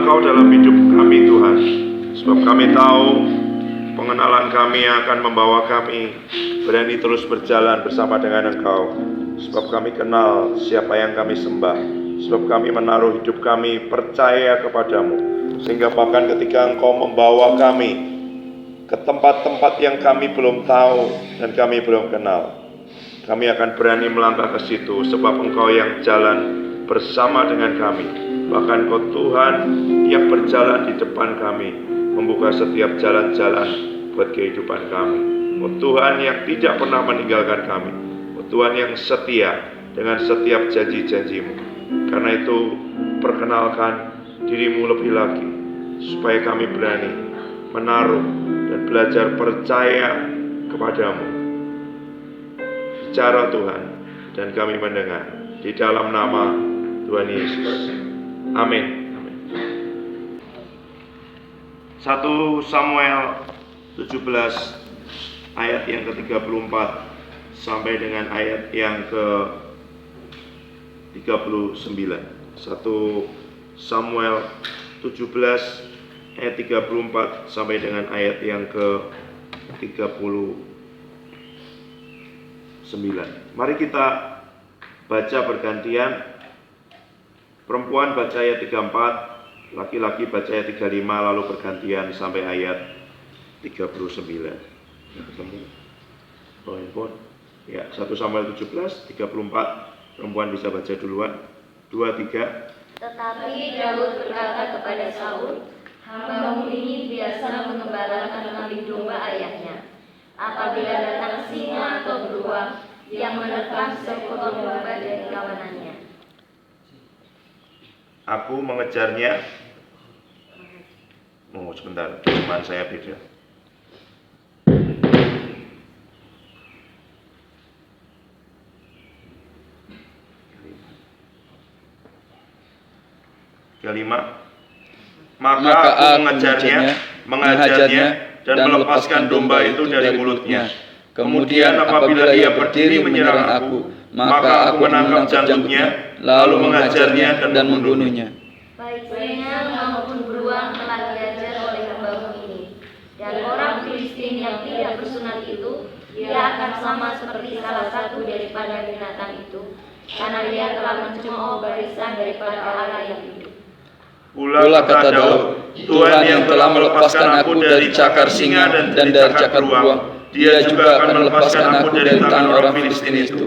Engkau dalam hidup kami Tuhan. Sebab kami tahu pengenalan kami akan membawa kami berani terus berjalan bersama dengan Engkau. Sebab kami kenal siapa yang kami sembah. Sebab kami menaruh hidup kami percaya kepadamu. Sehingga bahkan ketika Engkau membawa kami ke tempat-tempat yang kami belum tahu dan kami belum kenal, kami akan berani melangkah ke situ. Sebab Engkau yang jalan bersama dengan kami. Bahkan Kau Tuhan yang berjalan di depan kami, membuka setiap jalan-jalan buat kehidupan kami. Oh Tuhan yang tidak pernah meninggalkan kami. Oh Tuhan yang setia dengan setiap janji-janji-Mu. Karena itu perkenalkan diri-Mu lebih lagi, supaya kami berani menaruh dan belajar percaya kepadamu. Bicara Tuhan, dan kami mendengar di dalam nama Tuhan Yesus. Amin. 1 Samuel 17 ayat yang ke-34 sampai dengan ayat yang ke-39. 1 Samuel 17 ayat 34 sampai dengan ayat yang ke-39. Mari kita baca bergantian. Perempuan baca ayat 34, laki-laki baca ayat 35, lalu bergantian sampai ayat 39. Ketemu? Bawa handphone. Ya, 1 Samuel 17, 34. Perempuan bisa baca duluan. 2, 3. Tetapi Daud berkata kepada Saul, "Hambamu ini biasa mengembalakan kambing domba ayahnya. Apabila datang singa atau beruang yang menerkam seekor domba dari kawanannya, aku mengejarnya." Oh, sebentar, cuman saya beda. Kelima, maka aku mengajarnya dan melepaskan domba itu dari mulutnya. Kemudian apabila ia berdiri menyerang aku, maka aku menangkap janggutnya, lalu mengajarnya dan membunuhnya. baik singa maupun beruang telah diajar oleh hambamu ini. Dan orang Filistin yang tidak bersunat itu, ia akan sama seperti salah satu daripada binatang itu, karena ia telah mencemooh barisan daripada Allah yang hidup. Pula kata Daud, Tuhan yang telah melepaskan aku dari cakar singa dan dari cakar beruang, Dia juga akan melepaskan aku dari tangan orang Filistin itu.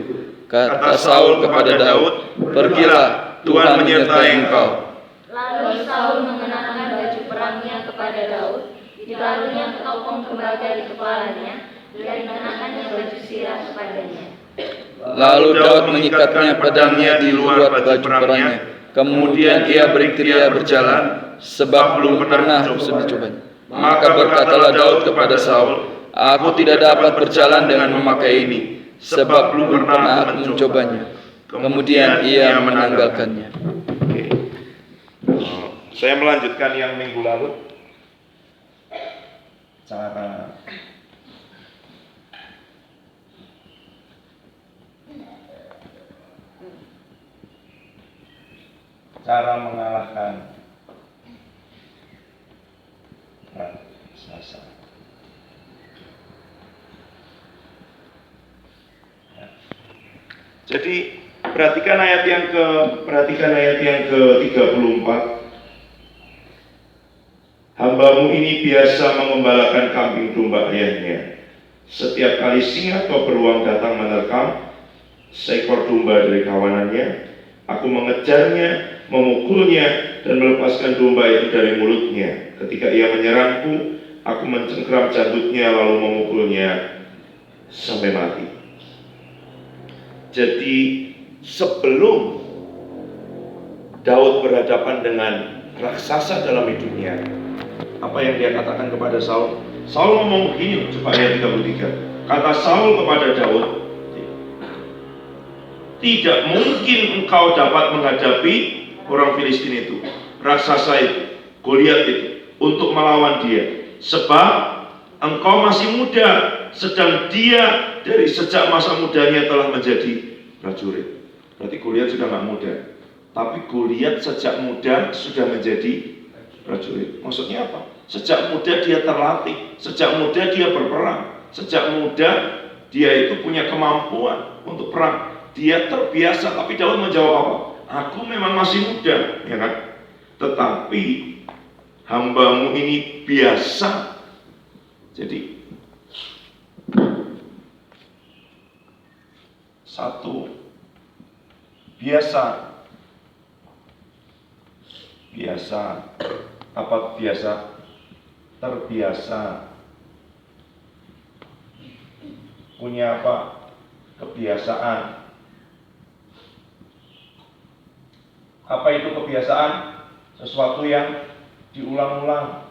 Kata Saul kepada Daud, pergilah, Tuhan menyertai engkau. Lalu Saul mengenakan baju perangnya kepada Daud, ditaruhnya topeng tembaga di kepalanya, dan dikenakannya baju sirah kepadanya. Lalu Daud mengikatnya pedangnya di luar baju perangnya. Kemudian ia bergeria berjalan, sebab belum pernah dicobanya. Maka berkatalah Daud kepada Saul, aku tidak dapat berjalan dengan memakai ini, sebab belum pernah aku mencobanya. Kemudian ia menanggalkannya. Saya melanjutkan yang minggu lalu. Cara mengalahkan raksasa. Jadi perhatikan ayat yang ke-34. Hambamu ini biasa mengembalakan kambing domba ayahnya. Setiap kali singa atau beruang datang menerkam seekor domba dari kawanannya, aku mengejarnya, memukulnya, dan melepaskan domba itu dari mulutnya. Ketika ia menyerangku, aku mencengkram janggutnya lalu memukulnya sampai mati. Jadi sebelum Daud berhadapan dengan raksasa dalam hidupnya, apa yang dia katakan kepada Saul? Saul ngomong begini, coba ayat 33. Kata Saul kepada Daud, tidak mungkin engkau dapat menghadapi orang Filistin itu, raksasa itu, Goliat itu, untuk melawan dia. Sebab engkau masih muda, sedang dia dari sejak masa mudanya telah menjadi prajurit. Berarti Goliat sudah nggak muda, tapi Goliat sejak muda sudah menjadi prajurit. Maksudnya apa? Sejak muda dia terlatih, sejak muda dia berperang, sejak muda dia itu punya kemampuan untuk perang. Dia terbiasa. Tapi Daud menjawab apa? Aku memang masih muda, ya kan? Tetapi hambamu ini biasa. Jadi satu, biasa. Apa biasa? Terbiasa. Punya apa? Kebiasaan. Apa itu kebiasaan? Sesuatu yang diulang-ulang.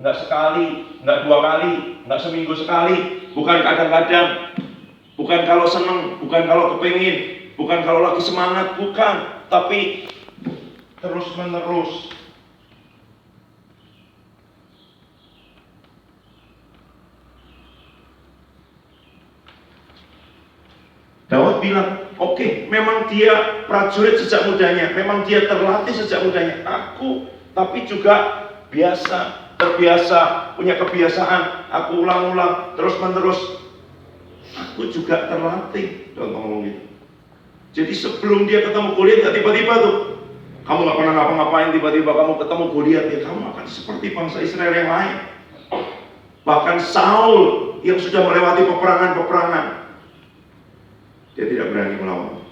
Enggak sekali, enggak 2 kali, enggak seminggu sekali, bukan kadang-kadang, bukan kalau seneng, bukan kalau kepengin, bukan kalau lagi semangat, bukan, tapi terus-menerus. Daud bilang, oke, memang dia prajurit sejak mudanya, memang dia terlatih sejak mudanya. Aku, tapi juga terbiasa, punya kebiasaan. Aku ulang-ulang, terus-menerus. Aku juga terlatih. Daud ngomong gitu. Jadi sebelum dia ketemu Goliat, gak tiba-tiba tuh, kamu gak pernah ngapa-ngapain, tiba-tiba kamu ketemu Goliat, ya kamu akan seperti bangsa Israel yang lain. Bahkan Saul yang sudah melewati peperangan-peperangan, dia tidak berani melawan.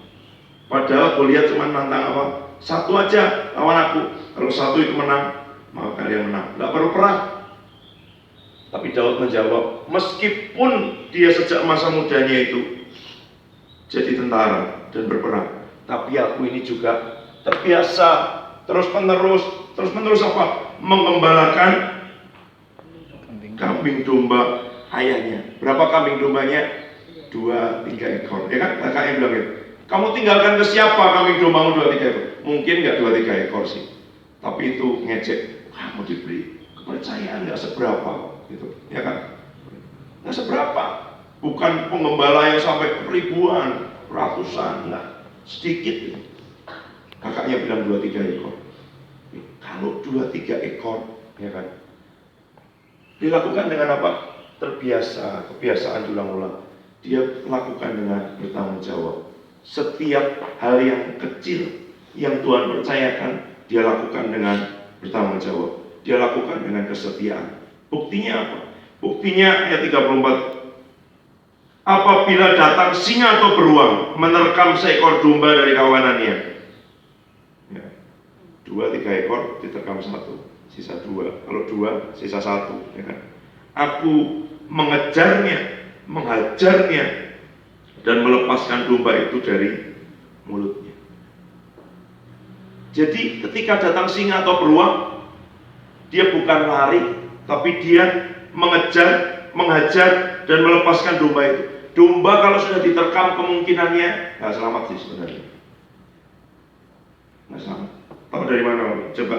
Padahal Goliat cuma nantang apa? Satu aja lawan aku. Kalau satu itu menang, maka kalian menang. Gak perlu perang. Tapi Daud menjawab, meskipun dia sejak masa mudanya itu jadi tentara dan berperang, tapi aku ini juga terbiasa terus-menerus apa? Mengembalakan kambing domba ayahnya. Berapa kambing dombanya? 2-3 ekor, ya kan? Kakaknya bilang gitu. Kamu tinggalkan ke siapa kambing dombamu 2-3 ekor? Mungkin nggak 2-3 ekor sih, tapi itu ngecek. Kamu diberi kepercayaan nggak seberapa, gitu, ya kan? Nggak seberapa. Bukan pengembala yang sampai ribuan, ratusan, nggak, sedikit. Kakaknya bilang 2-3 ekor. Kalau 2-3 ekor, ya kan? Dilakukan dengan apa? Terbiasa, kebiasaan diulang-ulang. Dia lakukan dengan bertanggung jawab. Setiap hal yang kecil yang Tuhan percayakan, dia lakukan dengan bertanggung jawab. Dia lakukan dengan kesetiaan. Buktinya apa? Buktinya ayat 34. Apabila datang singa atau beruang menerkam seekor domba dari kawanannya, ya, 2-3 ekor diterkam 1, sisa 2. Kalau 2, sisa 1, ya kan? Aku mengejarnya, menghajarnya, dan melepaskan domba itu dari mulutnya. Jadi ketika datang singa atau beruang, dia bukan lari, tapi dia mengejar, menghajar, dan melepaskan domba itu. Domba kalau sudah diterkam kemungkinannya nggak selamat sih sebenarnya. Nggak selamat. Tahu dari mana? Coba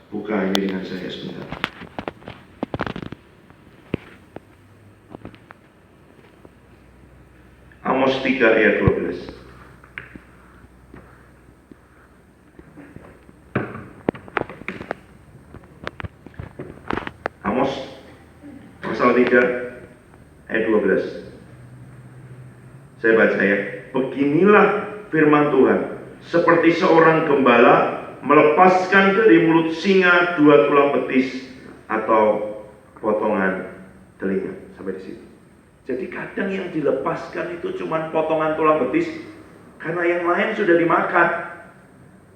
buka ini dengan saya sebentar. Amos 3 ayat 12. Amos pasal 3 ayat 12. Saya baca ya. Beginilah firman Tuhan, seperti seorang gembala melepaskan dari mulut singa 2 tulang betis atau potongan telinga. Sampai di situ. Jadi kadang yang dilepaskan itu cuma potongan tulang betis, karena yang lain sudah dimakan.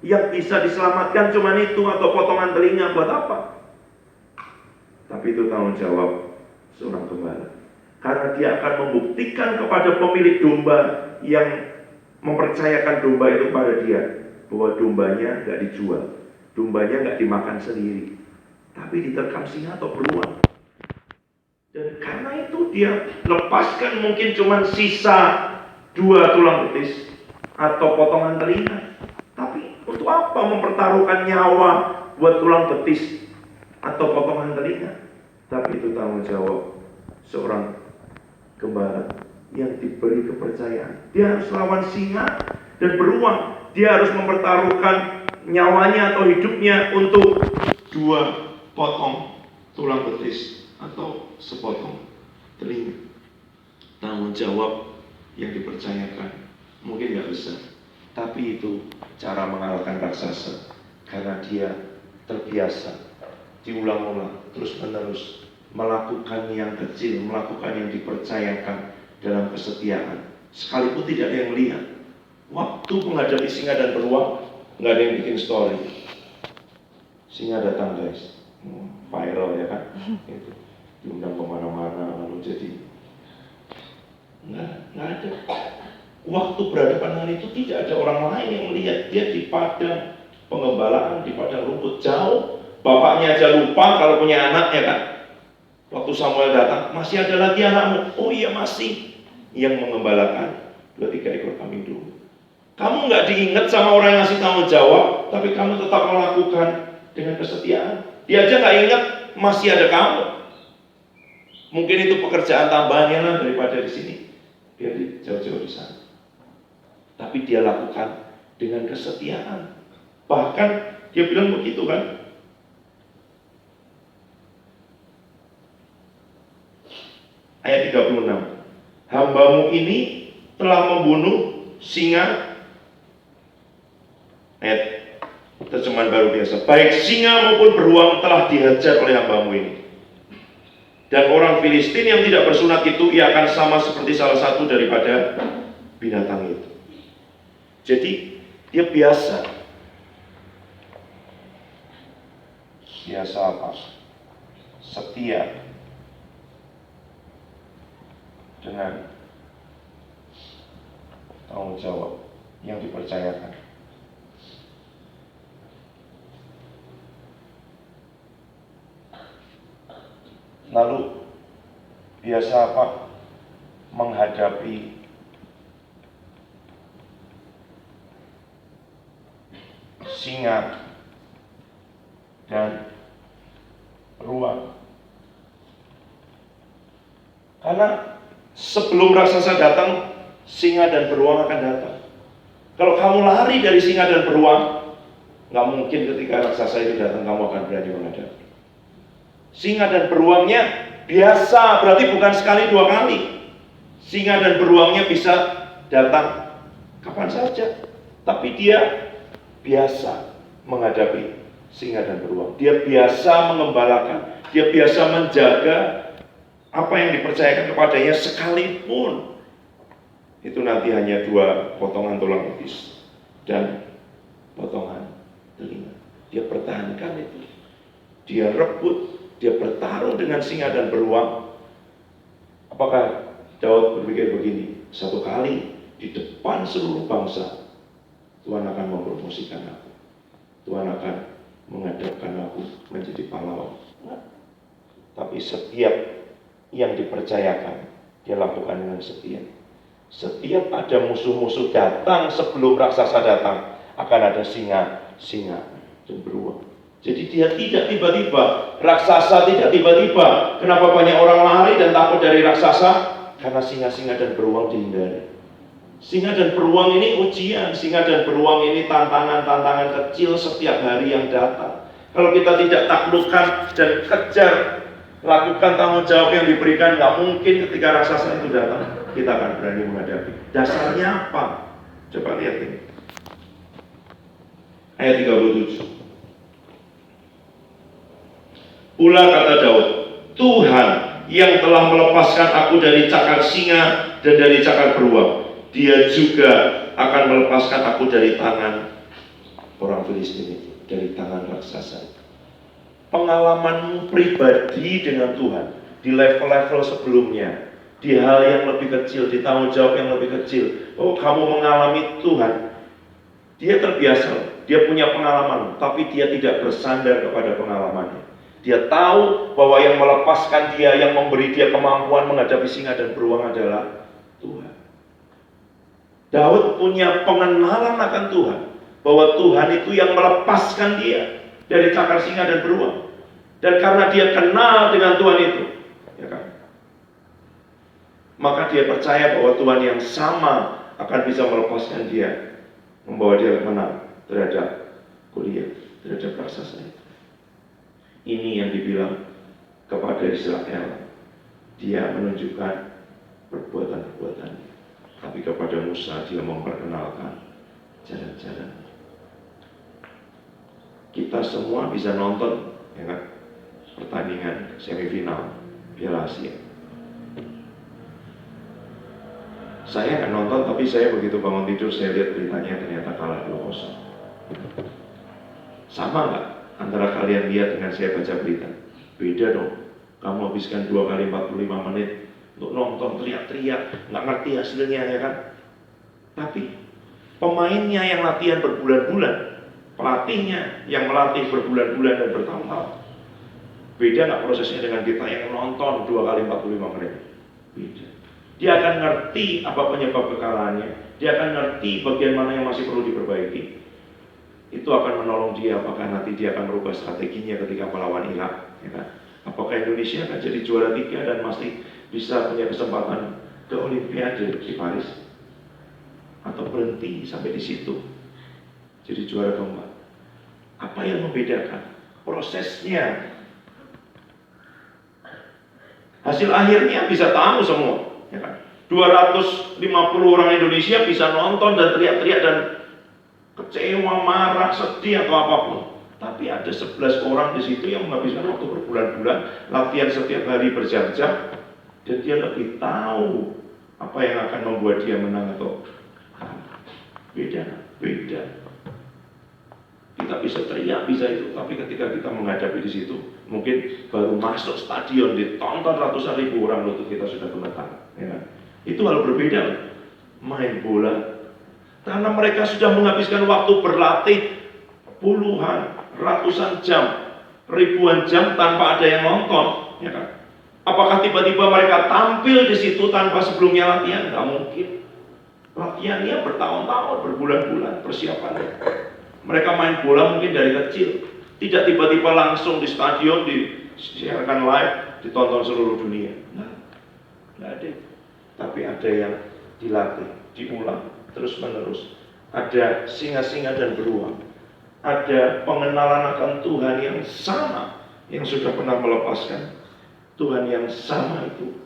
Yang bisa diselamatkan cuma itu, atau potongan telinga. Buat apa? Tapi itu tanggung jawab seorang gembala. Karena dia akan membuktikan kepada pemilik domba yang mempercayakan domba itu pada dia, bahwa dombanya gak dijual, dombanya gak dimakan sendiri, tapi diterkam singa atau beruang. Dan karena itu dia lepaskan mungkin cuma sisa 2 tulang betis atau potongan telinga. Tapi untuk apa mempertaruhkan nyawa buat tulang betis atau potongan telinga? Tapi itu tanggung jawab seorang gembala yang diberi kepercayaan. Dia harus lawan singa dan beruang. Dia harus mempertaruhkan nyawanya atau hidupnya untuk 2 potong tulang betis atau sepotong telinga. Tanggung jawab yang dipercayakan mungkin nggak besar, tapi itu cara mengalahkan raksasa karena dia terbiasa diulang-ulang terus-menerus melakukan yang kecil, melakukan yang dipercayakan dalam kesetiaan, sekalipun tidak ada yang melihat. Waktu menghadapi singa dan beruang, nggak ada yang bikin story. Singa datang guys, viral ya kan, itu diundang kemana-mana, lalu jadi nggak ada. Waktu berhadapan dengan itu tidak ada orang lain yang melihat. Dia di padang pengembalaan, di padang rumput jauh. Bapaknya aja lupa kalau punya anak ya kan. Waktu Samuel datang, masih ada lagi anakmu? Oh iya masih. Yang mengembalakan 2-3 ekor kambing dulu. Kamu nggak diingat sama orang yang ngasih tanggung jawab, tapi kamu tetap melakukan dengan kesetiaan. Dia aja nggak ingat masih ada kamu. Mungkin itu pekerjaan tambahannya lah daripada di sini. Biar jauh-jauh di sana. Tapi dia lakukan dengan kesetiaan. Bahkan dia bilang begitu kan. Ayat 36. Hambamu ini telah membunuh singa. Ayat terjemahan baru biasa. Baik singa maupun beruang telah dihajar oleh hambamu ini. Dan orang Filistin yang tidak bersunat itu, ia akan sama seperti salah satu daripada binatang itu. Jadi dia biasa apa? Setia dengan tanggung jawab yang dipercayakan. Lalu biasa apa? Menghadapi singa dan beruang. Karena sebelum raksasa datang, singa dan beruang akan datang. Kalau kamu lari dari singa dan beruang, nggak mungkin ketika raksasa itu datang kamu akan berani menghadapi. Singa dan beruangnya biasa, berarti bukan sekali 2 kali. Singa dan beruangnya bisa datang kapan saja, tapi dia biasa menghadapi singa dan beruang. Dia biasa mengembalakan, dia biasa menjaga apa yang dipercayakan kepadanya, sekalipun itu nanti hanya 2 potongan tulang betis dan potongan telinga. Dia pertahankan itu. Dia rebut, dia bertarung dengan singa dan beruang. Apakah Daud berpikir begini, satu kali di depan seluruh bangsa, Tuhan akan mempromosikan aku, Tuhan akan menghadapkan aku menjadi pahlawan? Tapi setiap yang dipercayakan, dia lakukan dengan setia. Setiap ada musuh-musuh datang, sebelum raksasa datang, akan ada singa dan beruang. Jadi dia tidak tiba-tiba, raksasa tidak tiba-tiba. Kenapa banyak orang lari dan takut dari raksasa? Karena singa-singa dan beruang dihindari. Singa dan beruang ini ujian, singa dan beruang ini tantangan-tantangan kecil setiap hari yang datang. Kalau kita tidak taklukkan dan kejar, lakukan tanggung jawab yang diberikan, nggak mungkin ketika raksasa itu datang, kita akan berani menghadapi. Dasarnya apa? Coba lihat ini. Ayat 37. Pula kata Daud, Tuhan yang telah melepaskan aku dari cakar singa dan dari cakar beruang, Dia juga akan melepaskan aku dari tangan orang Filistin itu, dari tangan raksasa. Pengalamanmu pribadi dengan Tuhan di level-level sebelumnya, di hal yang lebih kecil, di tanggung jawab yang lebih kecil, kamu mengalami Tuhan. Dia terbiasa, dia punya pengalaman, tapi dia tidak bersandar kepada pengalamannya. Dia tahu bahwa yang melepaskan dia, yang memberi dia kemampuan menghadapi singa dan beruang adalah Tuhan. Daud punya pengenalan akan Tuhan, bahwa Tuhan itu yang melepaskan dia dari cakar singa dan beruang. Dan karena dia kenal dengan Tuhan itu, ya kan, maka dia percaya bahwa Tuhan yang sama akan bisa melepaskan dia, membawa dia menang terhadap Goliat terhadap raksasa itu. Ini yang dibilang kepada Israel. Dia menunjukkan perbuatan-perbuatannya. Tapi kepada Musa dia memperkenalkan jalan-jalan. Kita semua bisa nonton, ya kan? Pertandingan semifinal Piala Asia. Saya nggak nonton, tapi saya begitu bangun tidur saya lihat beritanya ternyata kalah 2-0. Sama nggak antara kalian lihat dengan saya baca berita? Beda dong. Kamu habiskan 2 kali 45 menit untuk nonton teriak-teriak, nggak ngerti hasilnya, ya kan? Tapi pemainnya yang latihan berbulan-bulan, pelatihnya yang melatih berbulan-bulan dan bertahun-tahun. Beda nggak prosesnya dengan kita yang nonton 2 kali 45 menit? Beda. Dia akan ngerti apa penyebab kekalahannya. Dia akan ngerti bagian mana yang masih perlu diperbaiki. Itu akan menolong dia, apakah nanti dia akan merubah strateginya ketika melawan Irak, ya kan? Apakah Indonesia akan jadi juara 3 dan masih bisa punya kesempatan ke Olimpiade di Paris? Atau berhenti sampai di situ jadi juara keempat? Apa yang membedakan? Prosesnya. Hasil akhirnya bisa tahu semua, ya kan? 250 orang Indonesia bisa nonton dan teriak-teriak dan kecewa, marah, sedih atau apapun. Tapi ada 11 orang di situ yang menghabiskan waktu berbulan-bulan, latihan setiap hari berjam-jam, dan dia lebih tahu apa yang akan membuat dia menang atau kalah. Beda. Kita bisa teriak, bisa itu, tapi ketika kita menghadapi di situ, mungkin baru masuk stadion ditonton ratusan ribu orang, lutut kita sudah gemetar, ya kan? Itu hal berbeda. Main bola, karena mereka sudah menghabiskan waktu berlatih puluhan, ratusan jam, ribuan jam tanpa ada yang nonton, ya kan? Apakah tiba-tiba mereka tampil di situ tanpa sebelumnya latihan? Nggak mungkin. Latihannya bertahun-tahun, berbulan-bulan persiapannya. Mereka main bola mungkin dari kecil, tidak tiba-tiba langsung di stadion disiarkan live, ditonton seluruh dunia. Nggak ada. Tapi ada yang dilatih, diulang terus-menerus. Ada singa-singa dan beruang. Ada pengenalan akan Tuhan yang sama, yang sudah pernah melepaskan. Tuhan yang sama itu.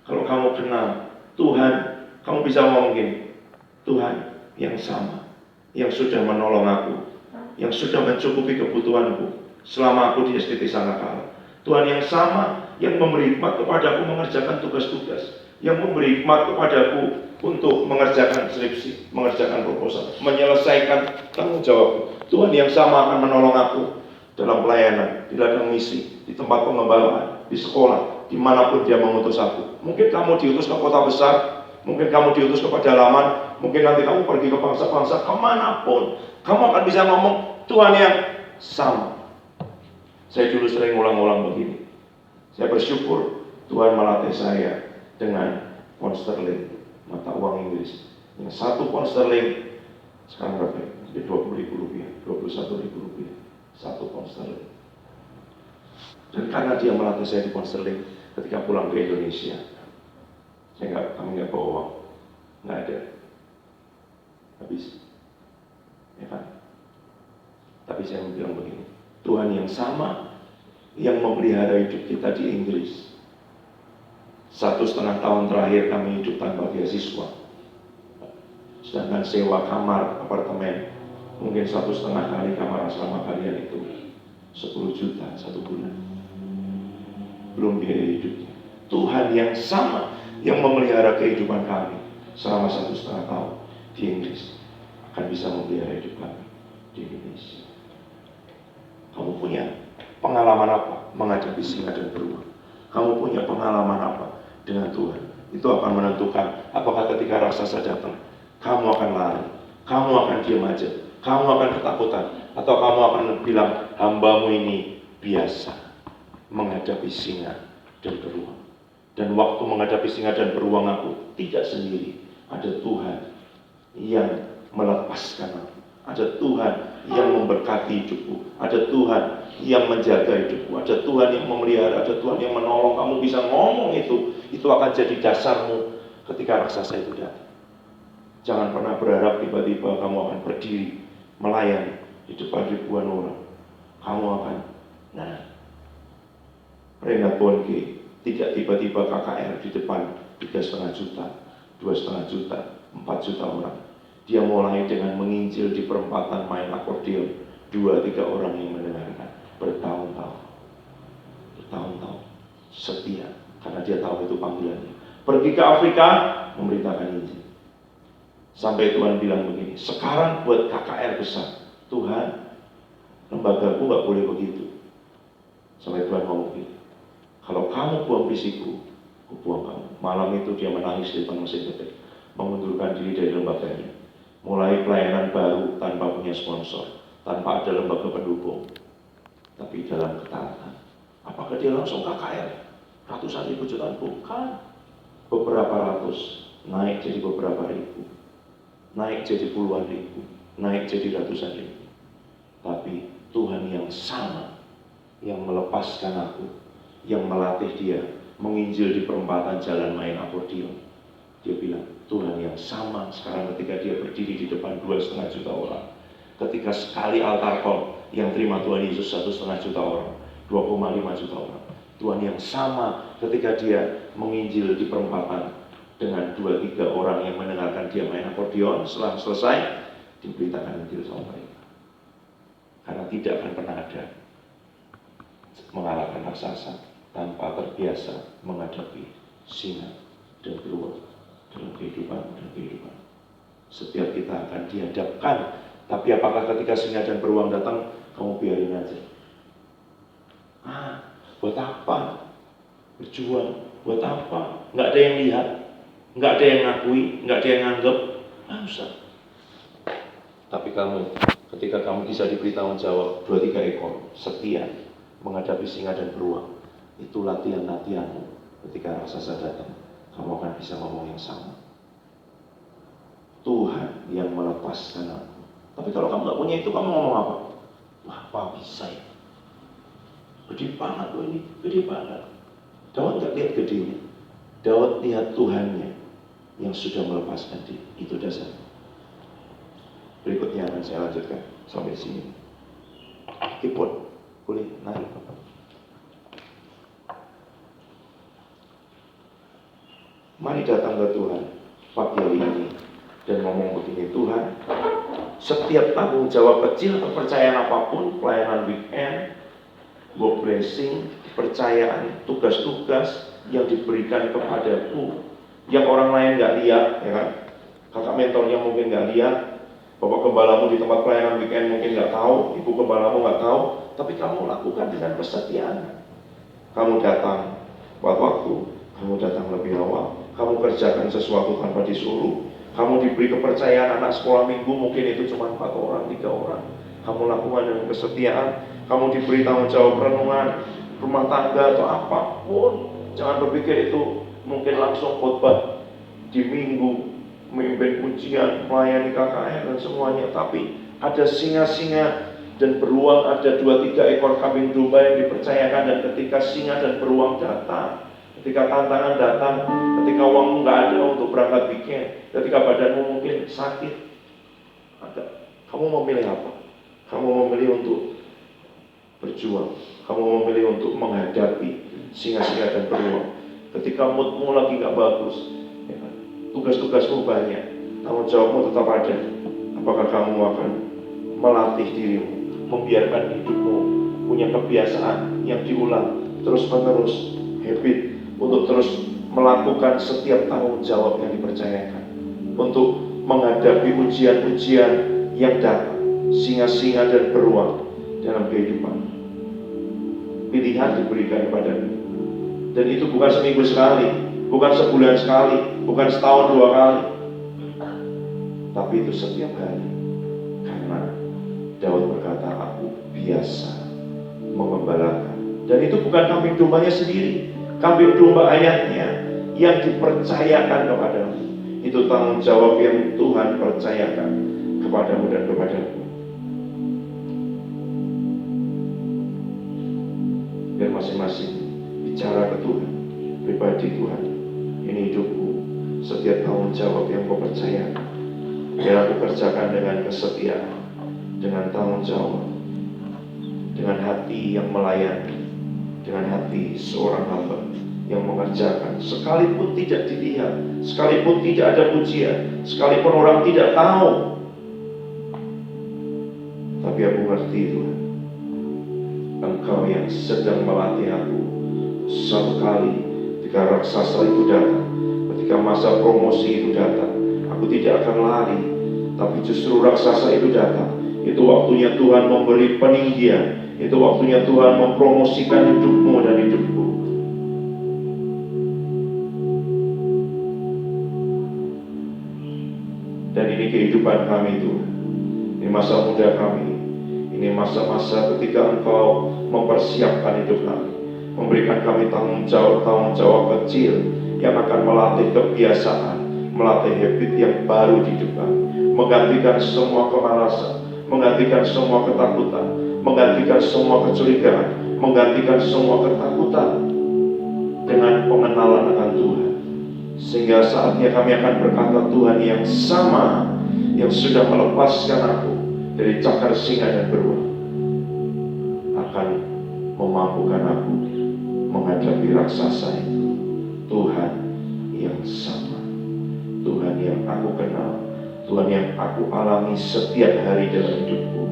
Kalau kamu kenal Tuhan, kamu bisa ngomong gini, Tuhan yang sama, yang sudah menolong aku, yang sudah mencukupi kebutuhanku selama aku di SDT Sangakala. Tuhan yang sama, yang memberi hikmat kepadaku mengerjakan tugas-tugas, yang memberi hikmat kepadaku untuk mengerjakan skripsi, mengerjakan proposal, menyelesaikan tanggung jawab. Tuhan yang sama akan menolong aku dalam pelayanan, di ladang misi, di tempat pengembalaan, di sekolah, dimanapun dia mengutus aku. Mungkin kamu diutus ke kota besar, mungkin kamu diutus ke pedalaman, mungkin nanti kamu pergi ke bangsa-bangsa, kemanapun, kamu akan bisa ngomong Tuhan yang sama. Saya dulu sering ulang-ulang begini. Saya bersyukur Tuhan melatih saya dengan pound sterling, mata uang Inggris. Yang 1 pound sterling sekarang berapa? Jadi 20.000 rupiah, 21.000 rupiah, 1 pound sterling. Dan karena dia melatih saya di pound sterling, ketika pulang ke Indonesia, kami nggak bawa uang, nggak ada, habis, ya kan? Tapi saya bilang begini, Tuhan yang sama yang memelihara hidup kita di Inggris. 1,5 tahun terakhir kami hidup tanpa beasiswa. Sedangkan sewa kamar apartemen mungkin 1,5 kali kamar asrama kalian itu 10 juta 1 bulan. Belum biaya hidupnya. Tuhan yang sama yang memelihara kehidupan kami selama 1,5 tahun di Inggris akan bisa memelihara hidup kami di Indonesia. Kamu punya pengalaman apa menghadapi singa dan beruang? Kamu punya pengalaman apa dengan Tuhan? Itu akan menentukan apakah ketika raksasa datang, kamu akan lari, kamu akan diam aja, kamu akan ketakutan, atau kamu akan bilang, hambamu ini biasa menghadapi singa dan beruang. Dan waktu menghadapi singa dan beruang aku tidak sendiri. Ada Tuhan yang melepaskan aku. Ada Tuhan yang memberkati hidupku. Ada Tuhan yang menjaga hidupku. Ada Tuhan yang memelihara. Ada Tuhan yang menolong. Kamu bisa ngomong itu. Itu akan jadi dasarmu ketika raksasa itu datang. Jangan pernah berharap tiba-tiba kamu akan berdiri melayani di depan ribuan orang, kamu akan Renat Bonke tidak tiba-tiba KKR di depan 3,5 juta, 2,5 juta, 4 juta orang. Dia mulai dengan menginjil di perempatan main akordeon, 2-3 orang yang mendengarkan bertahun-tahun, setia, karena dia tahu itu panggilannya. Pergi ke Afrika, memberitakan Injil. Sampai Tuhan bilang begini, sekarang buat KKR besar, Tuhan, lembagaku gak boleh begitu. Sampai Tuhan ngomong begini, kalau kamu buang visiku, aku buang kamu. Malam itu dia menangis di depan mesin ketik, mengundurkan diri dari lembaganya. Mulai pelayanan baru tanpa punya sponsor, tanpa ada lembaga pendukung, tapi dalam ketaatan. Apakah dia langsung KKR? Ratusan ribu jutaan? Bukan. Beberapa ratus, naik jadi beberapa ribu, naik jadi puluhan ribu, naik jadi ratusan ribu. Tapi Tuhan yang sama, yang melepaskan aku, yang melatih dia menginjil di perempatan jalan main akordeon. Dia bilang, Tuhan yang sama sekarang ketika dia berdiri di depan 2,5 juta orang. Ketika sekali altar call yang terima Tuhan Yesus 1,5 juta orang, 2,5 juta orang. Tuhan yang sama ketika dia menginjil di perempatan dengan 2-3 orang yang mendengarkan dia main akordeon. Setelah selesai, diberitakan Injil sama mereka. Karena tidak akan pernah ada mengalahkan raksasa tanpa terbiasa menghadapi singa dan beruang dalam kehidupan. Setiap kita akan dihadapkan, tapi apakah ketika singa dan beruang datang, kamu biarin aja? Buat apa? Berjuang, buat apa? Nggak ada yang lihat, nggak ada yang ngakui, nggak ada yang nganggap, nggak usah. Tapi kamu, ketika kamu bisa diberi tanggung jawab 2-3 ekor, setia menghadapi singa dan beruang, itu latihan-latihanmu. Ketika raksasa datang, kamu akan bisa ngomong yang sama. Tuhan yang melepaskan aku. Tapi kalau kamu nggak punya itu, kamu ngomong apa? Wah, apa bisa ya? Gede banget loh ini, gede banget. Daud nggak lihat gedenya, Daud lihat Tuhannya yang sudah melepaskan dia. Itu dasar. Berikutnya akan saya lanjutkan sampai sini. Keyboard boleh naik. Mari datang ke Tuhan pagi hari ini dan ngomong begini, Tuhan, setiap tanggung jawab kecil, kepercayaan apapun, pelayanan weekend, work blessing, kepercayaan, tugas-tugas yang diberikan kepadaku, yang orang lain nggak lihat, ya kan? Kakak mentornya mungkin nggak lihat, bapak gembalamu di tempat pelayanan weekend mungkin nggak tahu, ibu gembalamu nggak tahu, tapi kamu lakukan dengan kesetiaan. Kamu datang tepat waktu, kamu datang lebih awal, kamu kerjakan sesuatu tanpa disuruh, kamu diberi kepercayaan anak sekolah minggu, mungkin itu cuma 4 orang, 3 orang, kamu lakukan dengan kesetiaan. Kamu diberi tanggung jawab renungan rumah tangga atau apapun, jangan berpikir itu mungkin langsung khotbah di minggu, memimpin pujian, melayani KKR dan semuanya. Tapi ada singa-singa dan beruang, ada 2-3 ekor kambing domba yang dipercayakan. Dan ketika singa dan beruang datang, ketika tantangan datang, ketika uangmu nggak ada untuk berangkat weekend, ketika badanmu mungkin sakit, kamu memilih apa? Kamu memilih untuk berjuang, kamu memilih untuk menghadapi singa-singa dan beruang. Ketika moodmu lagi gak bagus, ya kan? Tugas-tugasmu banyak, tanggung jawabmu tetap ada. Apakah kamu akan melatih dirimu, membiarkan hidupmu punya kebiasaan yang diulang terus-menerus, habit untuk terus melakukan setiap tanggung jawab yang dipercayakan, untuk menghadapi ujian-ujian yang datang, singa-singa dan beruang dalam kehidupan. Pilihan diberikan kepadamu, dan itu bukan seminggu sekali, bukan sebulan sekali, bukan setahun 2 kali, tapi itu setiap hari. Karena Daud berkata, aku biasa mengembalakan, dan itu bukan kambing dombanya sendiri, kambing domba ayahnya yang dipercayakan kepadamu. Itu tanggung jawab yang Tuhan percayakan kepadamu dan kepadaku. Biar masing-masing bicara ke Tuhan, pribadi Tuhan, ini hidupku, setiap tanggung jawab yang kau percayakan, biar aku kerjakan dengan kesetiaan, dengan tanggung jawab, dengan hati yang melayani, dengan hati seorang hamba yang mengerjakan, sekalipun tidak dilihat, sekalipun tidak ada pujian, sekalipun orang tidak tahu. Tapi aku ngerti Tuhan, Engkau yang sedang melatih aku. Suatu kali ketika raksasa itu datang, ketika masa promosi itu datang, aku tidak akan lari, tapi justru raksasa itu datang. Itu waktunya Tuhan memberi peninggian, itu waktunya Tuhan mempromosikan hidupmu dan hidupku. Dan ini kehidupan kami Tuhan, ini masa muda kami, ini masa-masa ketika Engkau mempersiapkan hidup kami, memberikan kami tanggung jawab kecil yang akan melatih kebiasaan, melatih habit yang baru di hidup kami, menggantikan semua kemalasan, menggantikan semua ketakutan, menggantikan semua kecurigaan, menggantikan semua ketakutan dengan pengenalan akan Tuhan. Sehingga saatnya kami akan berkata, Tuhan yang sama yang sudah melepaskan aku dari cakar singa dan beruang akan memampukan aku menghadapi raksasa itu. Tuhan yang sama, Tuhan yang aku kenal, Tuhan yang aku alami setiap hari dalam hidupku.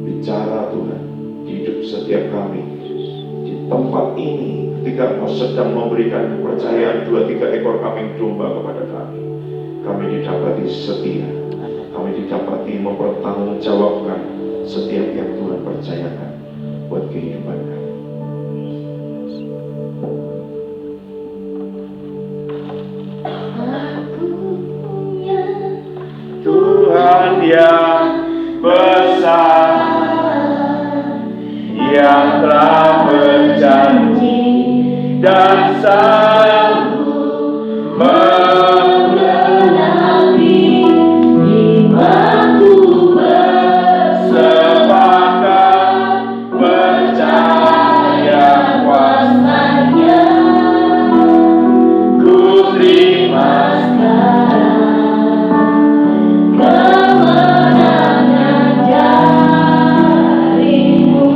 Bicara Tuhan di hidup setiap kami di tempat ini. Ketika Engkau sedang memberikan kepercayaan 2-3 ekor kambing domba kepada kami, kami didapati setia, kami didapati mempertanggungjawabkan setiap yang Tuhan percayakan buat kehidupan kami. Aku punya Tuhan yang besar, yang telah berjanji dan sanggup memenuhi imanku, bersepakat percaya kuasanya. Ku terima sekarang kemenangan darimu.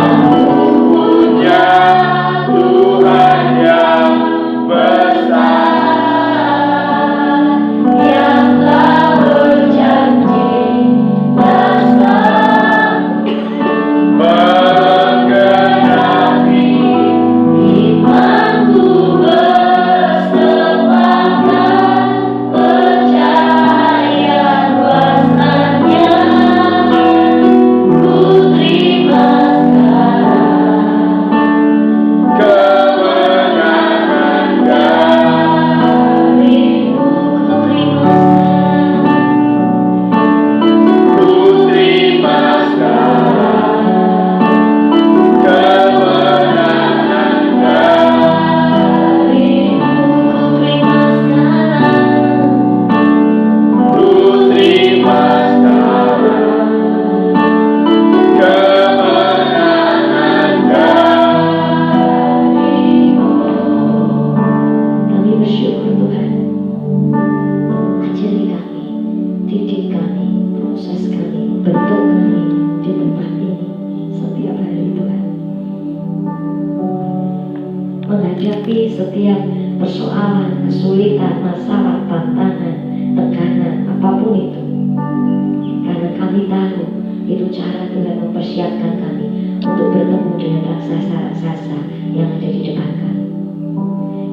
Aku punya Tuhan yang besar, yang telah berjanji dan menggenapi imanku, bersepakat percaya kuasanya. Ku terima sekarang kemenangan darimu. ku terima sekarang kemenangan ku terima sekarang Kami bersyukur Tuhan, ajari kami, didik kami, proses kami, bentuk kami di tempat ini setiap hari Tuhan. Menghadapi setiap persoalan, kesulitan, masalah, tantangan, tekanan, apapun itu. Karena kami tahu itu cara Tuhan mempersiapkan kami untuk bertemu dengan raksasa-raksasa yang ada di depan kami.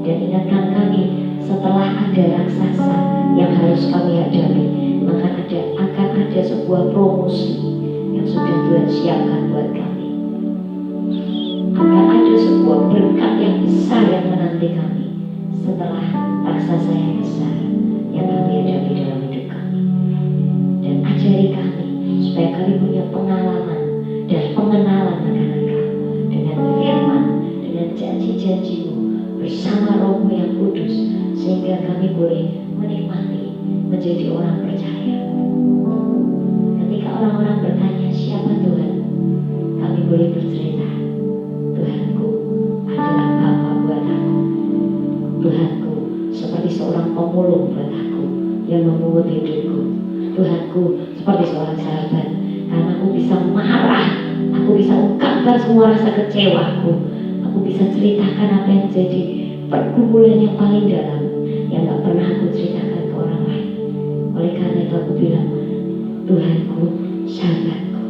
Dan ingatkan kami, setelah ada raksasa yang harus kami hadapi, maka akan ada sebuah promosi yang sudah Tuhan siapkan buat kami. Akan ada sebuah berkat yang besar yang menanti kami setelah raksasa yang besar yang kami hadapi dalam hidup kami. Dan ajari kami supaya kami punya pengalaman dan pengenalan akan Engkau dengan firman, dengan janji-janji-Mu bersama Roh-Mu yang kudus, sehingga kami boleh menikmati menjadi orang percaya. Ketika orang-orang bertanya siapa Tuhan, kami boleh bercerita, Tuhanku adalah Bapa buat aku, Tuhanku seperti seorang pemulung buat aku, yang memungut hidupku. Tuhanku, seperti seorang sahabat, karena aku bisa marah, aku bisa ungkapkan semua rasa kecewaku, aku bisa ceritakan apa yang jadi pergumulan yang paling dalam yang gak pernah aku ceritakan ke orang lain. Oleh karena itu aku bilang, Tuhanku, sahabatku.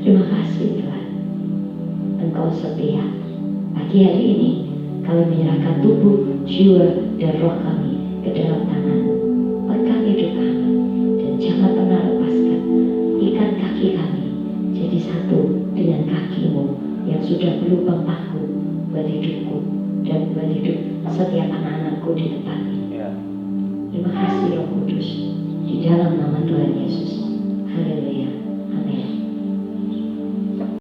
Terima kasih Tuhan, Engkau setia. Pagi hari ini kami menyerahkan tubuh, jiwa, dan roh kami ke dalam tangan-Mu. Pegang hidup kami dan jangan pernah lepaskan. Ikat kaki kami jadi satu dengan kaki-Mu yang sudah berlubang paku buat hidupku dan buat hidup setiap anak-anakku di tempat ini. Terima kasih Roh Kudus, di dalam nama Tuhan Yesus. Haleluya.